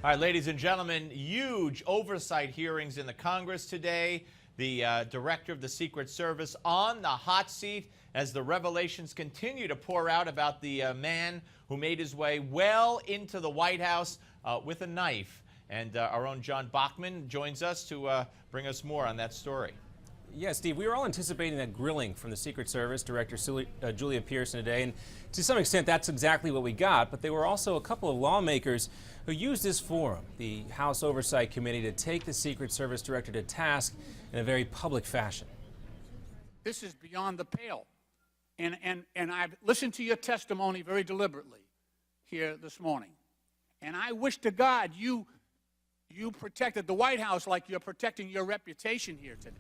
All right, ladies and gentlemen, huge oversight hearings in the Congress today. The director of the Secret Service on the hot seat as the revelations continue to pour out about the man who made his way well into the White House with a knife. And our own John Bachman joins us to bring us more on that story. Yeah, Steve, we were all anticipating that grilling from the Secret Service Director Julia Pearson today, and to some extent that's exactly what we got, but there were also a couple of lawmakers who used this forum, the House Oversight Committee, to take the Secret Service Director to task in a very public fashion. This is beyond the pale, and I've listened to your testimony very deliberately here this morning, and I wish to God you protected the White House like you're protecting your reputation here today.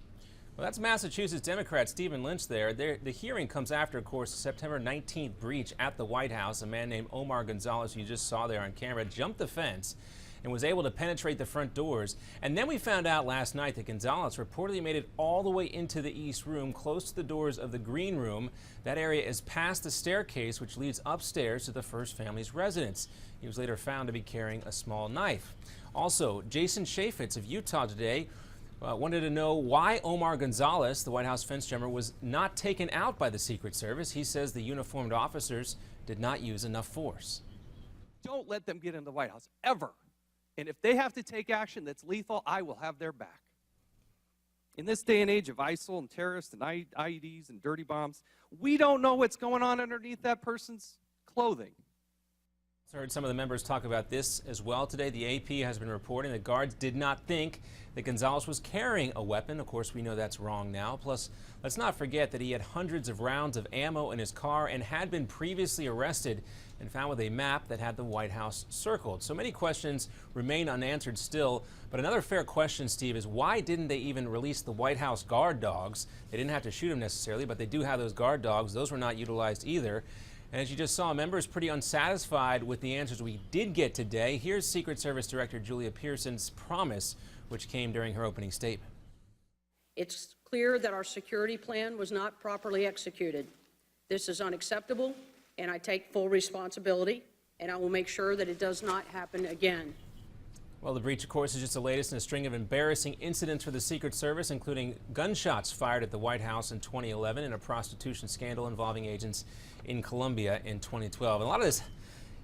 Well, that's Massachusetts Democrat Stephen Lynch there. The hearing comes after, of course, the September 19th breach at the White House. A man named Omar Gonzalez, who you just saw there on camera, jumped the fence and was able to penetrate the front doors. And then we found out last night that Gonzalez reportedly made it all the way into the East Room, close to the doors of the Green Room. That area is past the staircase, which leads upstairs to the first family's residence. He was later found to be carrying a small knife. Also, Jason Chaffetz of Utah today wanted to know why Omar Gonzalez, the White House fence jumper, was not taken out by the Secret Service. He says the uniformed officers did not use enough force. Don't let them get in the White House, ever. And if they have to take action that's lethal, I will have their back. In this day and age of ISIL and terrorists and IEDs and dirty bombs, we don't know what's going on underneath that person's clothing. I heard some of the members talk about this as well today. The AP has been reporting that guards did not think that Gonzalez was carrying a weapon. Of course, we know that's wrong now. Plus, let's not forget that he had hundreds of rounds of ammo in his car and had been previously arrested and found with a map that had the White House circled. So many questions remain unanswered still. But another fair question, Steve, is why didn't they even release the White House guard dogs? They didn't have to shoot them necessarily, but they do have those guard dogs. Those were not utilized either. And as you just saw, members pretty unsatisfied with the answers we did get today. Here's Secret Service Director Julia Pearson's promise, which came during her opening statement. It's clear that our security plan was not properly executed. This is unacceptable, and I take full responsibility, and I will make sure that it does not happen again. Well, the breach, of course, is just the latest in a string of embarrassing incidents for the Secret Service, including gunshots fired at the White House in 2011 and a prostitution scandal involving agents in Colombia in 2012. And a lot of this,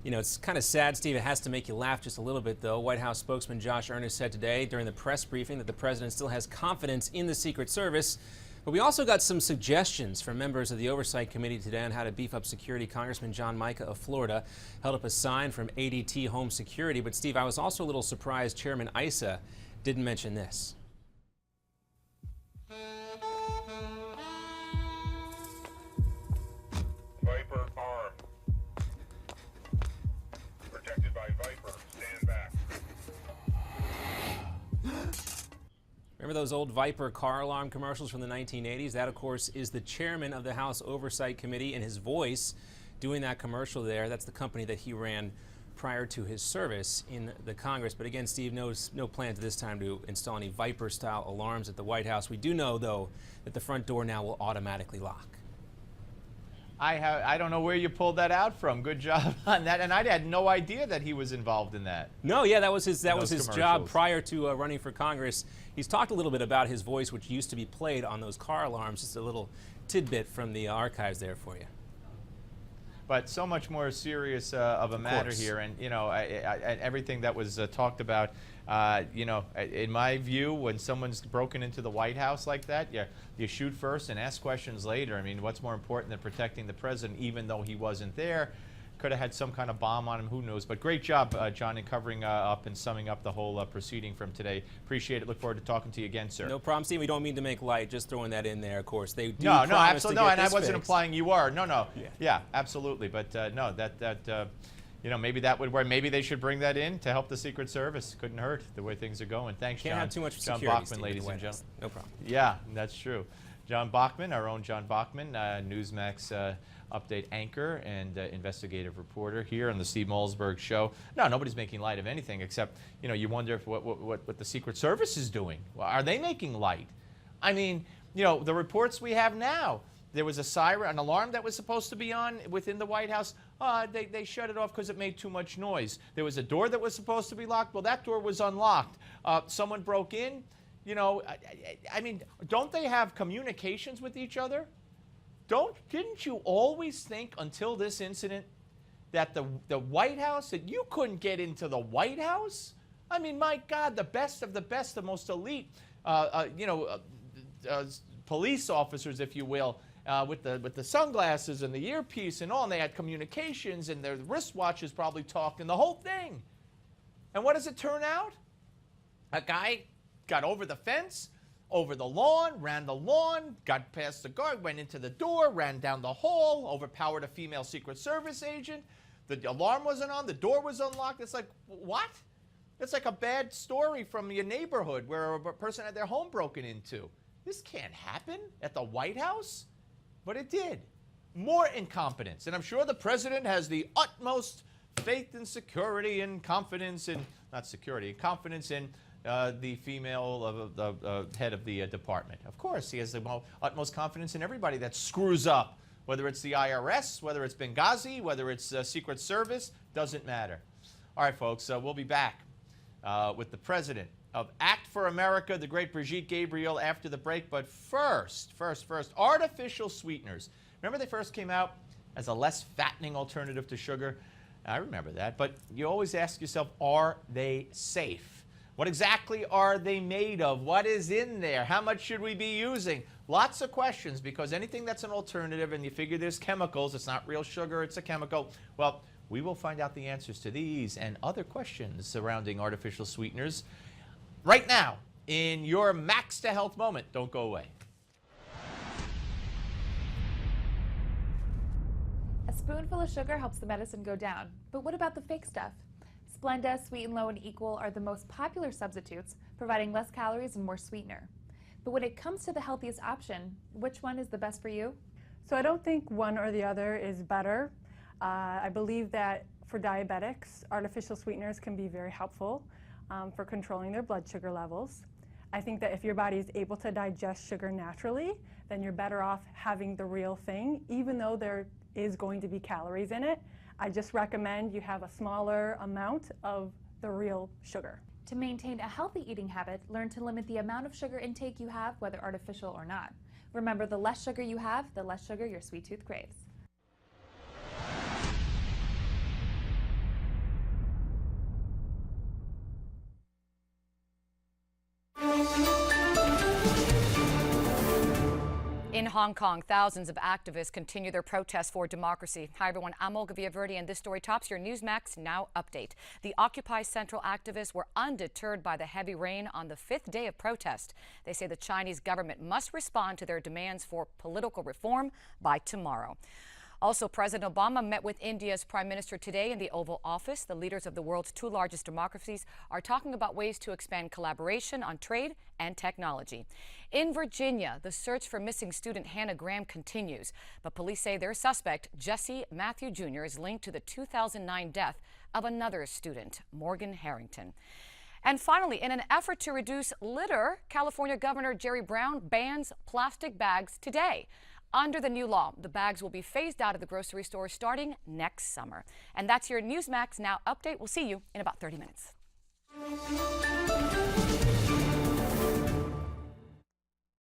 it's kind of sad, Steve. It has to make you laugh just a little bit, though. White House spokesman Josh Earnest said today during the press briefing that the president still has confidence in the Secret Service. But we also got some suggestions from members of the Oversight Committee today on how to beef up security. Congressman John Mica of Florida held up a sign from ADT Home Security. But, Steve, I was also a little surprised Chairman Issa didn't mention this. Viper armed. Protected by Viper. Stand back. Remember those old Viper car alarm commercials from the 1980s? That, of course, is the chairman of the House Oversight Committee and his voice doing that commercial there. That's the company that he ran prior to his service in the Congress. But again, Steve, no plans this time to install any Viper-style alarms at the White House. We do know, though, that the front door now will automatically lock. I don't know where you pulled that out from. Good job on that. And I had no idea that he was involved in that. No, yeah, that was his job prior to running for Congress. He's talked a little bit about his voice, which used to be played on those car alarms. Just a little tidbit from the archives there for you. But so much more serious of a matter here, and everything that was talked about. In my view, when someone's broken into the White House like that, you shoot first and ask questions later. I mean, what's more important than protecting the president, even though he wasn't there? Could have had some kind of bomb on him, who knows? But great job, John, in covering up and summing up the whole proceeding from today. Appreciate it. Look forward to talking to you again, sir. No problem, Steve. We don't mean to make light. Just throwing that in there, of course. They do no, absolutely, no, and I wasn't fixed. implying you are. No. Yeah, absolutely. But no, maybe that would work. Maybe they should bring that in to help the Secret Service. Couldn't hurt the way things are going. Thanks, Can't John. have too much John security, Bachman, Steve, ladies and gentlemen. No problem. Yeah, that's true. John Bachman, our own John Bachman, Newsmax update anchor and investigative reporter here on the Steve Malzberg Show. No, nobody's making light of anything except, you wonder if what the Secret Service is doing. Well, are they making light? I mean, the reports we have now, there was a siren, an alarm that was supposed to be on within the White House. They shut it off because it made too much noise. There was a door that was supposed to be locked. Well, that door was unlocked. Someone broke in. You know, I mean, don't they have communications with each other? Didn't you always think until this incident that the White House, that you couldn't get into the White House? I mean, my God, the best of the best, the most elite, police officers, if you will, with the sunglasses and the earpiece and all, and they had communications, and their wristwatches probably talked, and the whole thing. And what does it turn out? A guy got over the fence, over the lawn, ran the lawn, got past the guard, went into the door, ran down the hall, overpowered a female Secret Service agent. The alarm wasn't on, the door was unlocked. It's like, what? It's like a bad story from your neighborhood where a person had their home broken into. This can't happen at the White House. But it did. More incompetence. And I'm sure the president has the utmost faith and security and confidence in, not security, confidence in the female head of the department. Of course, he has the utmost confidence in everybody that screws up, whether it's the IRS, whether it's Benghazi, whether it's Secret Service, doesn't matter. All right, folks, we'll be back with the president of Act for America, the great Brigitte Gabriel, after the break. But first, artificial sweeteners. Remember they first came out as a less fattening alternative to sugar? I remember that. But you always ask yourself, are they safe? What exactly are they made of? What is in there? How much should we be using? Lots of questions, because anything that's an alternative and you figure there's chemicals, it's not real sugar, it's a chemical. Well, we will find out the answers to these and other questions surrounding artificial sweeteners right now in your Max to Health moment. Don't go away. A spoonful of sugar helps the medicine go down. But what about the fake stuff? Splenda, Sweet and Low, and Equal are the most popular substitutes, providing less calories and more sweetener. But when it comes to the healthiest option, which one is the best for you? So I don't think one or the other is better. I believe that for diabetics, artificial sweeteners can be very helpful for controlling their blood sugar levels. I think that if your body is able to digest sugar naturally, then you're better off having the real thing, even though there is going to be calories in it. I just recommend you have a smaller amount of the real sugar. To maintain a healthy eating habit, learn to limit the amount of sugar intake you have, whether artificial or not. Remember, the less sugar you have, the less sugar your sweet tooth craves. In Hong Kong, thousands of activists continue their protests for democracy. Hi, everyone. I'm Olga Villaverde, and this story tops your Newsmax Now update. The Occupy Central activists were undeterred by the heavy rain on the 5th day of protest. They say the Chinese government must respond to their demands for political reform by tomorrow. Also, President Obama met with India's Prime Minister today in the Oval Office. The leaders of the world's two largest democracies are talking about ways to expand collaboration on trade and technology. In Virginia, the search for missing student Hannah Graham continues, but police say their suspect, Jesse Matthew Jr., is linked to the 2009 death of another student, Morgan Harrington. And finally, in an effort to reduce litter, California Governor Jerry Brown bans plastic bags today. Under the new law, the bags will be phased out of the grocery store starting next summer. And that's your Newsmax Now update. We'll see you in about 30 minutes.